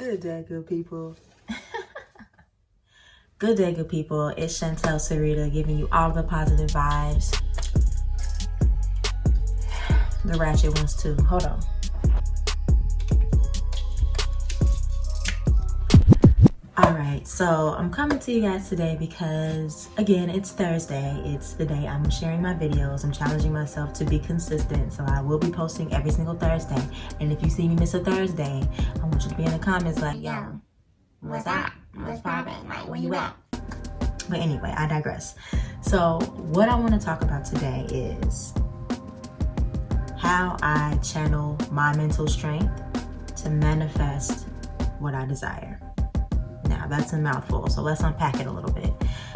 Good day, good people. Good day, good people. It's Chantel Sarita giving you all the positive vibes. The ratchet ones too. Hold on. Alright, so I'm coming to you guys today because, again, it's Thursday. It's the day I'm sharing my videos. I'm challenging myself to be consistent, so I will be posting every single Thursday. And if you see me miss a Thursday, I want you to be in the comments like, yo, what's up? What's poppin'? Like, where you at? But anyway, I digress. So what I want to talk about today is how I channel my mental strength to manifest what I desire. Now, that's a mouthful, so let's unpack it a little bit.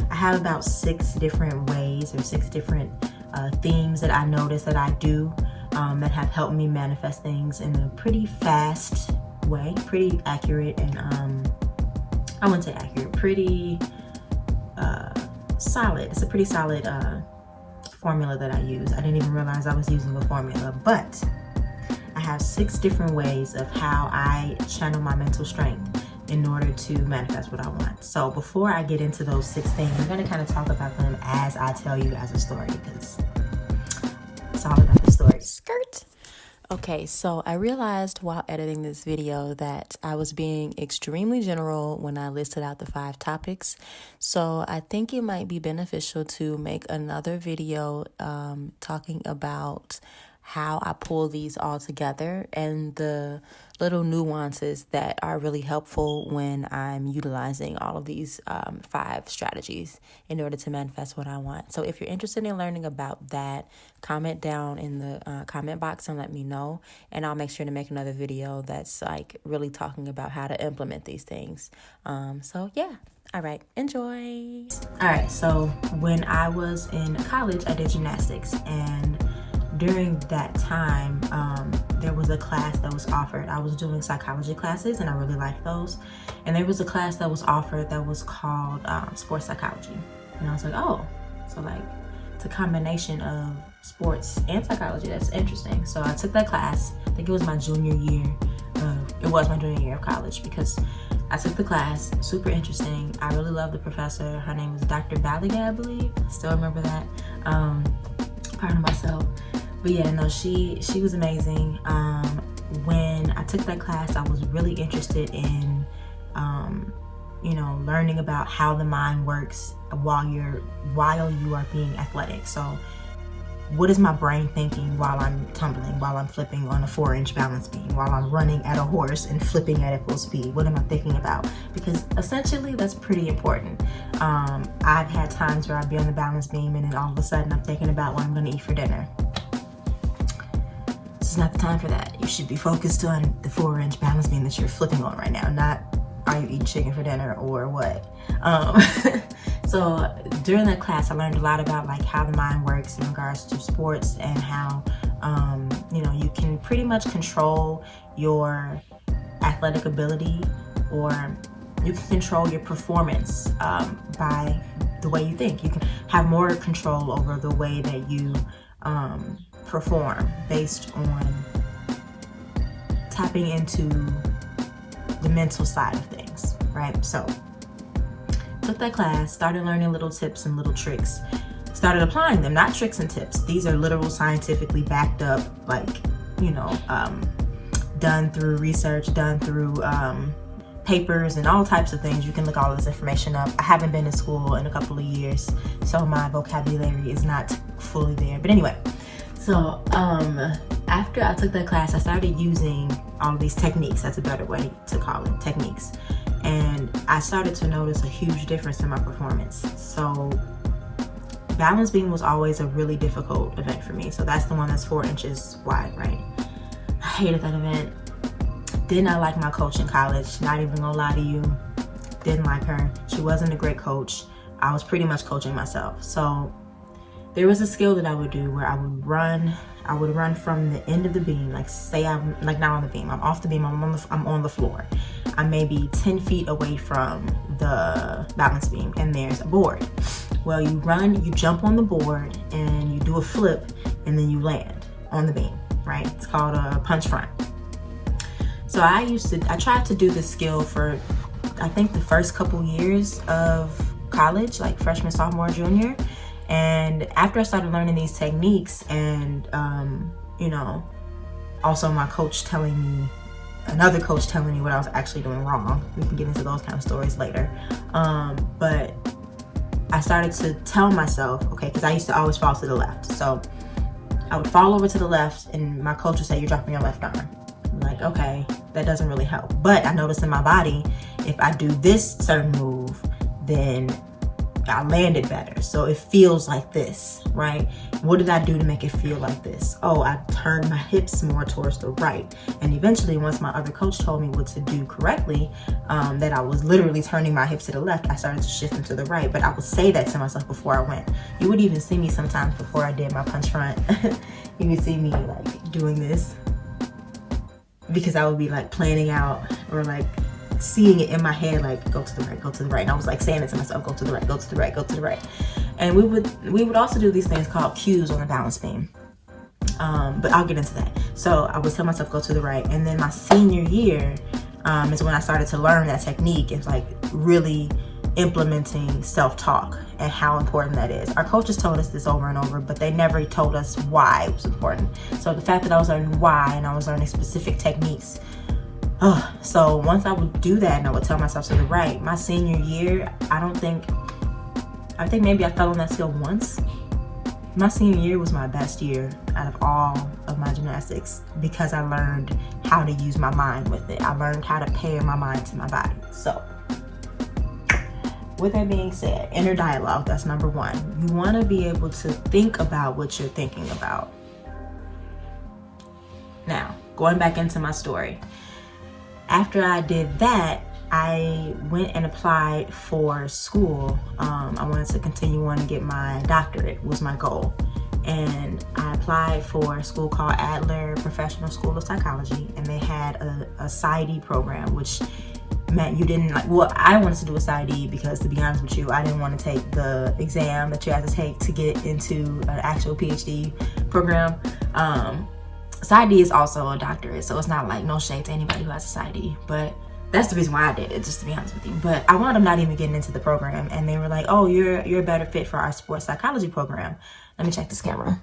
I have about 6 different ways or 6 different themes that I notice that I do that have helped me manifest things in a pretty fast way, pretty accurate, and I wouldn't say accurate, pretty solid. It's a pretty solid formula that I use. I didn't even realize I was using a formula, but I have 6 different ways of how I channel my mental strength in order to manifest what I want. So before I get into those 6 things, I'm going to kind of talk about them as I tell you guys a story, because it's all about the story. Skirt. Okay, so I realized while editing this video that I was being extremely general when I listed out the 5 topics. So I think it might be beneficial to make another video talking about how I pull these all together and the little nuances that are really helpful when I'm utilizing all of these 5 strategies in order to manifest what I want. So if you're interested in learning about that, comment down in the comment box and let me know, and I'll make sure to make another video that's like really talking about how to implement these things. So yeah. All right, enjoy. All right, so when I was in college, I did gymnastics, and during that time, there was a class that was offered. I was doing psychology classes, and I really liked those. And there was a class that was offered that was called sports psychology. And I was like, oh, so like it's a combination of sports and psychology. That's interesting. So I took that class. I think it was my junior year. It was my junior year of college, because I took the class. Super interesting. I really loved the professor. Her name was Dr. Baliga, I believe. Still remember that. Pardon myself. But yeah, no, she was amazing. When I took that class, I was really interested in, learning about how the mind works while you are being athletic. So what is my brain thinking while I'm tumbling, while I'm flipping on a 4-inch balance beam, while I'm running at a horse and flipping at full speed? What am I thinking about? Because essentially that's pretty important. I've had times where I'd be on the balance beam and then all of a sudden I'm thinking about what I'm going to eat for dinner. This is not the time for that. You should be focused on the 4-inch balance beam that you're flipping on right now, not are you eating chicken for dinner or what. So during that class, I learned a lot about like how the mind works in regards to sports, and how you can pretty much control your athletic ability, or you can control your performance by the way you think. You can have more control over the way that you perform based on tapping into the mental side of things, right? So took that class, started learning little tips and little tricks, started applying them. Not tricks and tips, these are literal scientifically backed up, like done through research, done through papers and all types of things. You can look all this information up. I haven't been in school in a couple of years, so my vocabulary is not fully there, but anyway. So after I took that class, I started using all of these techniques. That's a better way to call it, techniques. And I started to notice a huge difference in my performance. So balance beam was always a really difficult event for me. So that's the one that's 4 inches wide, right? I hated that event. Did not like my coach in college. Not even gonna lie to you. Didn't like her. She wasn't a great coach. I was pretty much coaching myself. So there was a skill that I would do where I would run from the end of the beam, like say I'm like not on the beam, I'm off the beam, I'm on the floor. I may be 10 feet away from the balance beam and there's a board. Well, you run, you jump on the board and you do a flip and then you land on the beam, right? It's called a punch front. So I tried to do this skill for, I think, the first couple years of college, like freshman, sophomore, junior. And after I started learning these techniques and, you know, also my coach telling me, another coach telling me what I was actually doing wrong. We can get into those kind of stories later. But I started to tell myself, okay, because I used to always fall to the left. So I would fall over to the left and my coach would say, you're dropping your left arm. I'm like, okay, that doesn't really help. But I noticed in my body, if I do this certain move, then I landed better. So it feels like this, right? What did I do to make it feel like this? Oh, I turned my hips more towards the right. And eventually, once my other coach told me what to do correctly, that I was literally turning my hips to the left, I started to shift them to the right. But I would say that to myself before I went. You would even see me sometimes before I did my punch front. You would see me like doing this, because I would be like planning out or like seeing it in my head, like go to the right, go to the right. And I was like saying it to myself, go to the right, go to the right, go to the right. And we would also do these things called cues on the balance beam. But I'll get into that. So I would tell myself, go to the right. And then my senior year is when I started to learn that technique and like really implementing self-talk and how important that is. Our coaches told us this over and over, but they never told us why it was important. So the fact that I was learning why and I was learning specific techniques. So once I would do that and I would tell myself to the right, my senior year, I think maybe I fell on that skill once. My senior year was my best year out of all of my gymnastics because I learned how to use my mind with it. I learned how to pair my mind to my body. So with that being said, inner dialogue, that's number one. You want to be able to think about what you're thinking about. Now, going back into my story. After I did that, I went and applied for school. I wanted to continue on and get my doctorate was my goal. And I applied for a school called Adler Professional School of Psychology, and they had a PsyD program, which meant you didn't like, well, I wanted to do a PsyD because, to be honest with you, I didn't want to take the exam that you have to take to get into an actual PhD program. PsyD is also a doctorate, so it's not like no shade to anybody who has a PsyD, but that's the reason why I did it, just to be honest with you. But I wound up not even getting into the program, and they were like, oh, you're a better fit for our sports psychology program. Let me check this camera.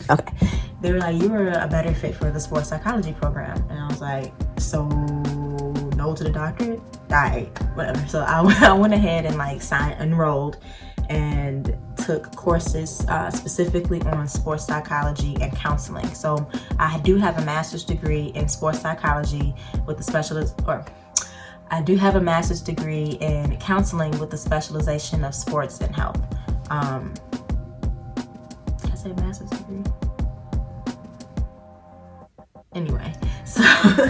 Okay. They were like, you were a better fit for the sports psychology program. And I was like, so no to the doctorate? All right, whatever. So I went ahead and like enrolled and took courses specifically on sports psychology and counseling. So I do have a master's degree in sports psychology with I do have a master's degree in counseling with the specialization of sports and health. Did I say master's degree? Anyway, so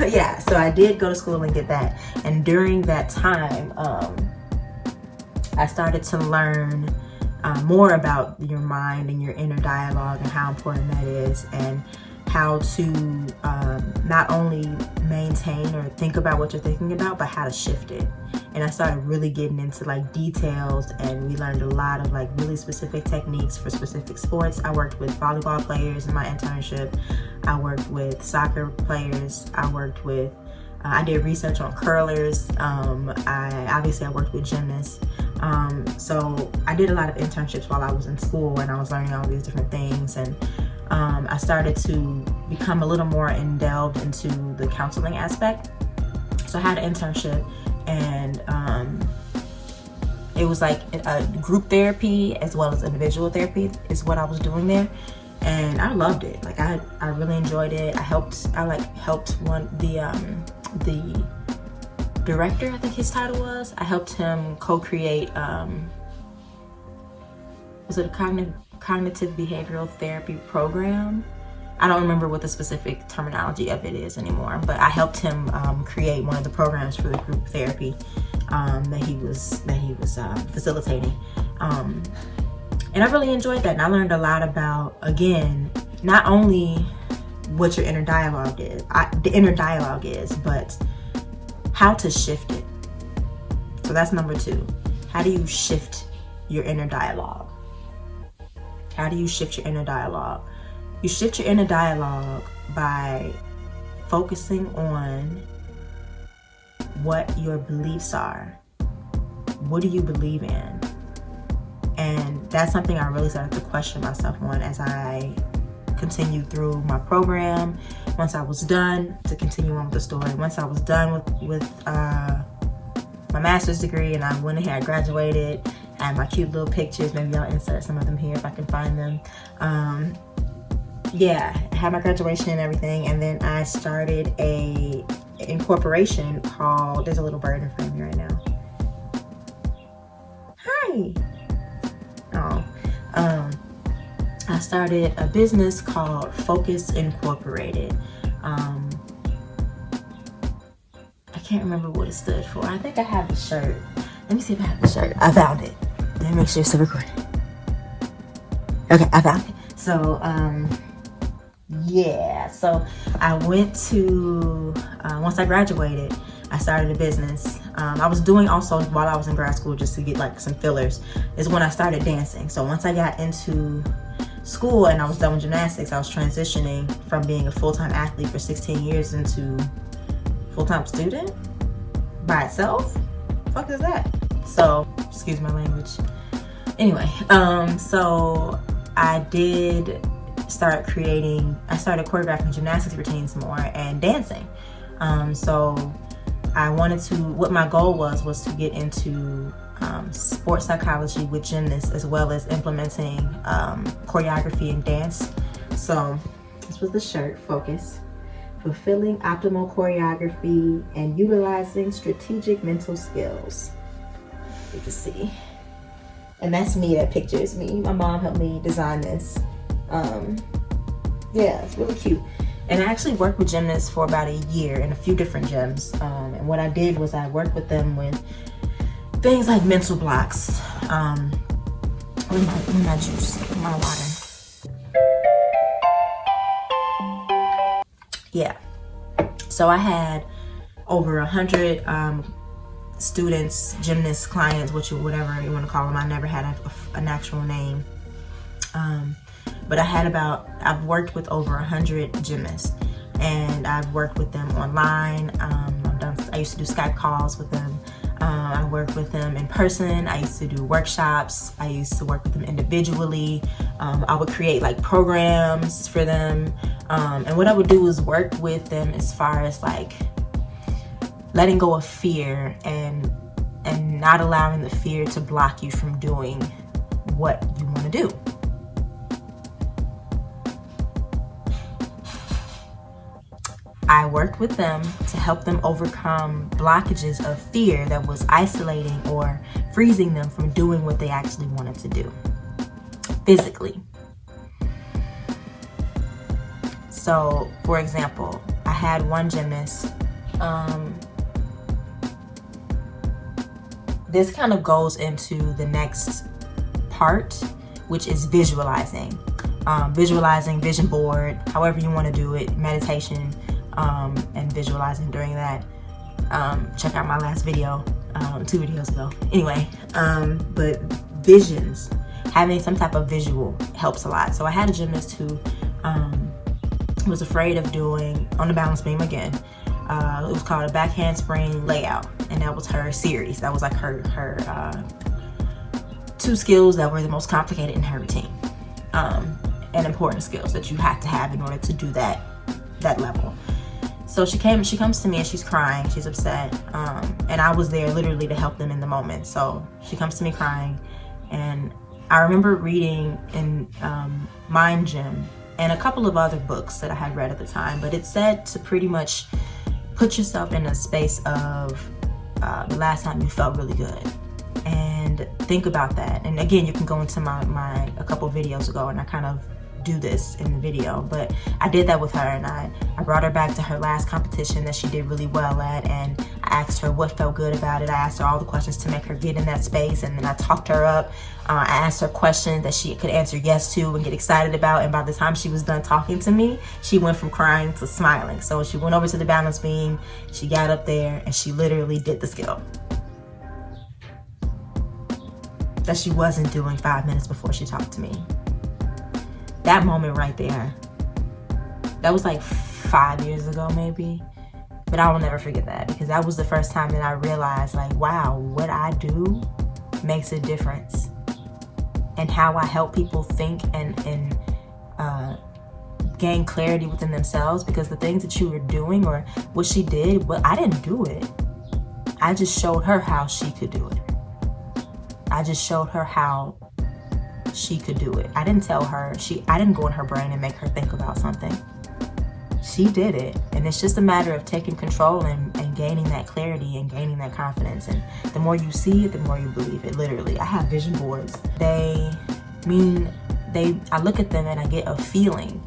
yeah, so I did go to school and get that. And during that time, I started to learn more about your mind and your inner dialogue and how important that is, and how to not only maintain or think about what you're thinking about, but how to shift it. And I started really getting into like details, and we learned a lot of like really specific techniques for specific sports. I worked with volleyball players in my internship. I worked with soccer players. I worked with I did research on curlers. I worked with gymnasts. So I did a lot of internships while I was in school, and I was learning all these different things. And I started to become a little more delved into the counseling aspect. So I had an internship, and it was like a group therapy as well as individual therapy is what I was doing there. And I loved it. Like I really enjoyed it. I helped the director, I think his title was. I helped him co-create, was it a cognitive behavioral therapy program? I don't remember what the specific terminology of it is anymore, but I helped him create one of the programs for the group therapy that he was facilitating. And I really enjoyed that. And I learned a lot about, again, not only what your inner dialogue is, but how to shift it. So that's number 2. How do you shift your inner dialogue? How do you shift your inner dialogue? You shift your inner dialogue by focusing on what your beliefs are. What do you believe in? And that's something I really started to question myself on as I continued through my program. Once I was done, to continue on with the story, once I was done with my master's degree and I went ahead, I graduated, had my cute little pictures. Maybe I'll insert some of them here if I can find them. Yeah, I had my graduation and everything, and then I started a incorporation called, there's a little bird in front of me right now. Hi. I started a business called Focus Incorporated. I can't remember what it stood for. I think I have the shirt. Let me see if I have the shirt. I found it. Let me make sure it's still recording. Okay, I found it. So, yeah. So I went to, once I graduated, I started a business. I was doing also, while I was in grad school, just to get like some fillers, is when I started dancing. So once I got into school and I was done with gymnastics, I was transitioning from being a full-time athlete for 16 years into full-time student by itself. The fuck is that? So, excuse my language. Anyway, so I did start I started choreographing gymnastics routines more and dancing. So I wanted to, what my goal was to get into sports psychology with gymnasts, as well as implementing choreography and dance. So this was the shirt, Focus. Fulfilling optimal choreography and utilizing strategic mental skills. You can see. And that's me, that picture is me. My mom helped me design this. Yeah, it's really cute. And I actually worked with gymnasts for about a year in a few different gyms. And what I did was I worked with them with things like mental blocks. Where's my juice, my water. Yeah. So I had over 100 students, gymnasts, clients, whatever you want to call them. I never had an actual name. But I've worked with over 100 gymnasts, and I've worked with them online. I used to do Skype calls with them. I worked with them in person. I used to do workshops. I used to work with them individually. I would create like programs for them. And what I would do is work with them as far as like letting go of fear and not allowing the fear to block you from doing what you want to do. I worked with them to help them overcome blockages of fear that was isolating or freezing them from doing what they actually wanted to do physically. So, for example, I had one gymnast. This kind of goes into the next part, which is visualizing. Visualizing, vision board, however you want to do it, meditation. And visualizing during that. Check out my last video, 2 videos ago. Anyway, but visions, having some type of visual helps a lot. So I had a gymnast who was afraid of doing on the balance beam again. It was called a back handspring layout, and that was her series. That was like her 2 skills that were the most complicated in her routine, and important skills that you have to have in order to do that level. So she comes to me and she's crying, she's upset, and I was there literally to help them in the moment. So she comes to me crying, and I remember reading in Mind Gym and a couple of other books that I had read at the time, but it said to pretty much put yourself in a space of the last time you felt really good, and think about that. And again, you can go into my a couple videos ago, and I kind of do this in the video, but I did that with her, and I brought her back to her last competition that she did really well at, and I asked her what felt good about it. I asked her all the questions to make her get in that space, and then I talked her up. I asked her questions that she could answer yes to and get excited about, and by the time she was done talking to me, she went from crying to smiling. So she went over to the balance beam, she got up there, and she literally did the skill that she wasn't doing 5 minutes before she talked to me. That moment right there That was like 5 years ago maybe. But I will never forget that, because that was the first time that I realized, like, wow, what I do makes a difference. And how I help people think and gain clarity within themselves, because the things that you were doing or what she did, well, I didn't do it. I just showed her how she could do it. I just showed her how she could do it. I didn't tell her. I didn't go in her brain and make her think about something. She did it. And it's just a matter of taking control and gaining that clarity and gaining that confidence. And the more you see it, the more you believe it. Literally, I have vision boards. I look at them and I get a feeling,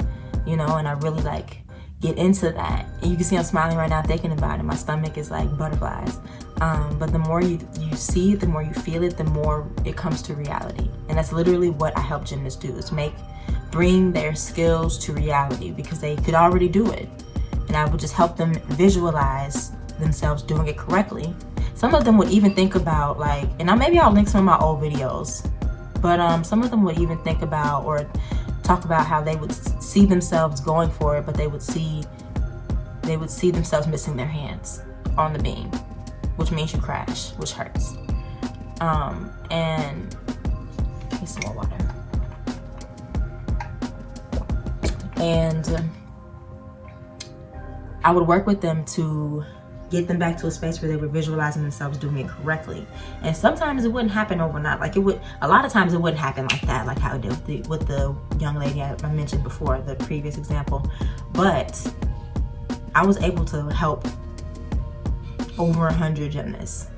and I really like get into that. And you can see I'm smiling right now thinking about it. My stomach is like butterflies. But the more you see it, the more you feel it, the more it comes to reality. And that's literally what I help gymnasts do, is bring their skills to reality, because they could already do it. And I would just help them visualize themselves doing it correctly. Some of them would even think about maybe I'll link some of my old videos, but some of them would even think about or talk about how they would see themselves going for it, but they would see themselves missing their hands on the beam, which means you crash, which hurts. And need some more water. And I would work with them to get them back to a space where they were visualizing themselves doing it correctly. And sometimes it wouldn't happen overnight. A lot of times it wouldn't happen like that, like how it did with the young lady I mentioned before, the previous example. But I was able to help over 100 gymnasts.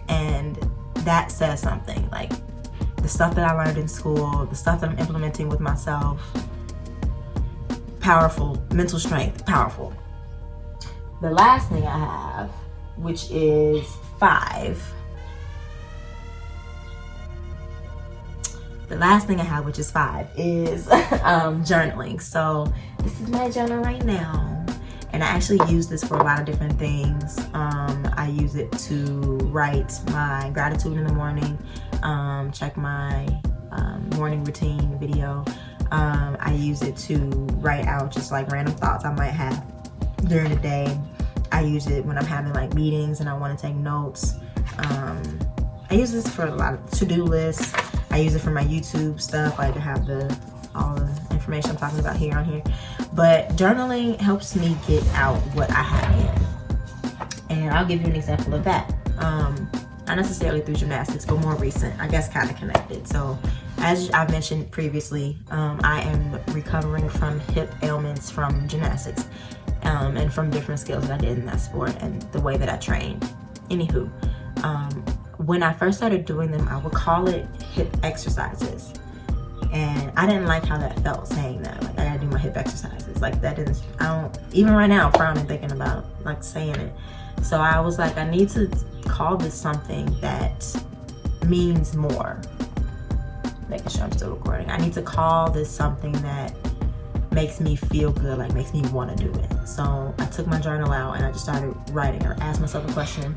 And that says something. Like, the stuff that I learned in school, the stuff that I'm implementing with myself, powerful. Mental strength, powerful. The last thing I have, which is 5. The last thing I have, which is 5, is journaling. So this is my journal right now. And I actually use this for a lot of different things. I use it to write my gratitude in the morning, check my morning routine video. I use it to write out just like random thoughts I might have during the day. I use it when I'm having like meetings and I want to take notes. I use this for a lot of to-do lists. I use it for my YouTube stuff. I have all the information I'm talking about here on here. But journaling helps me get out what I have in. And I'll give you an example of that. Not necessarily through gymnastics, but more recent, I guess kind of connected. So as I've mentioned previously, I am recovering from hip ailments from gymnastics, and from different skills that I did in that sport and the way that I trained. Anywho, when I first started doing them, I would call it hip exercises. And I didn't like how that felt, saying that. Like, I gotta do my hip exercises. Like, that didn't, even right now, I'm frowning thinking about like saying it. So I was like, I need to call this something that means more. Making sure I'm still recording. I need to call this something that makes me feel good, like makes me want to do it. So I took my journal out and I just started writing, or asked myself a question: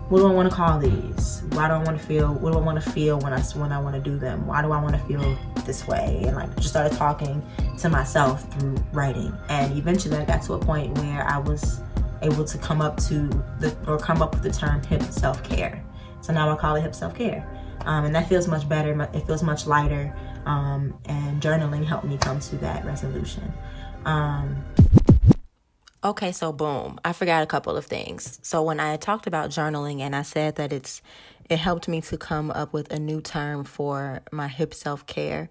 what do I want to call these? Why do I want to feel? What do I want to feel when I want to do them? Why do I want to feel this way? And like, just started talking to myself through writing. And eventually I got to a point where I was able to come up with the term hip self-care. So now I call it hip self-care. And that feels much better. It feels much lighter. And journaling helped me come to that resolution. Okay, so boom, I forgot a couple of things. So when I talked about journaling and I said that it helped me to come up with a new term for my hip self-care,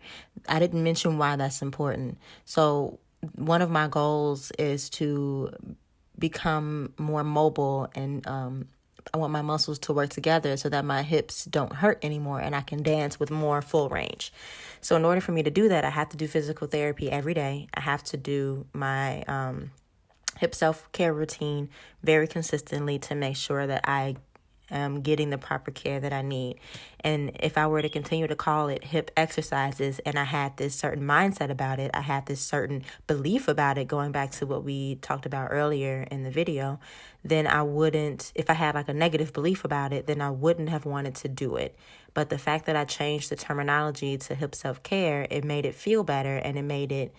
I didn't mention why that's important. So one of my goals is to become more mobile, and I want my muscles to work together so that my hips don't hurt anymore and I can dance with more full range. So in order for me to do that, I have to do physical therapy every day. I have to do my hip self-care routine very consistently to make sure that I am getting the proper care that I need. And if I were to continue to call it hip exercises and I had this certain mindset about it, I had this certain belief about it, going back to what we talked about earlier in the video, then I wouldn't, if I had like a negative belief about it, then I wouldn't have wanted to do it. But the fact that I changed the terminology to hip self-care, it made it feel better, and it made it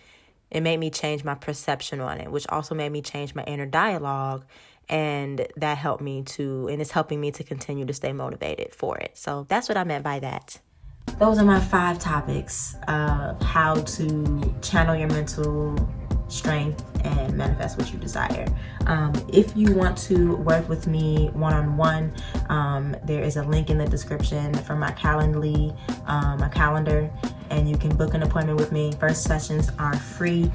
it made me change my perception on it, which also made me change my inner dialogue. And that helped me to, and it's helping me to continue to stay motivated for it. So that's what I meant by that. Those are my 5 topics of how to channel your mental strength and manifest what you desire. If you want to work with me one-on-one, there is a link in the description for my calendar, and you can book an appointment with me. First sessions are free,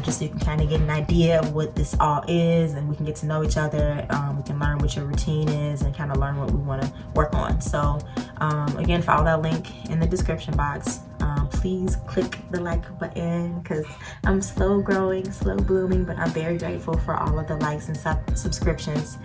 just so you can kind of get an idea of what this all is, and we can get to know each other. We can learn what your routine is and kind of learn what we want to work on. So again, follow that link in the description box. Please click the like button, because I'm slow growing, slow blooming, but I'm very grateful for all of the likes and subscriptions.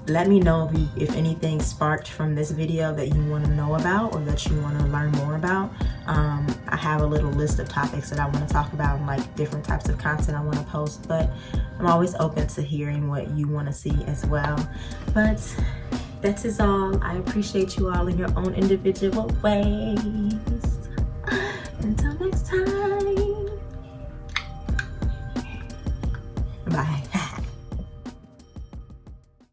Let me know if anything sparked from this video that you want to know about or that you want to learn more about. I have a little list of topics that I want to talk about and like different types of content I want to post, but I'm always open to hearing what you want to see as well. But that is all. I appreciate you all in your own individual ways.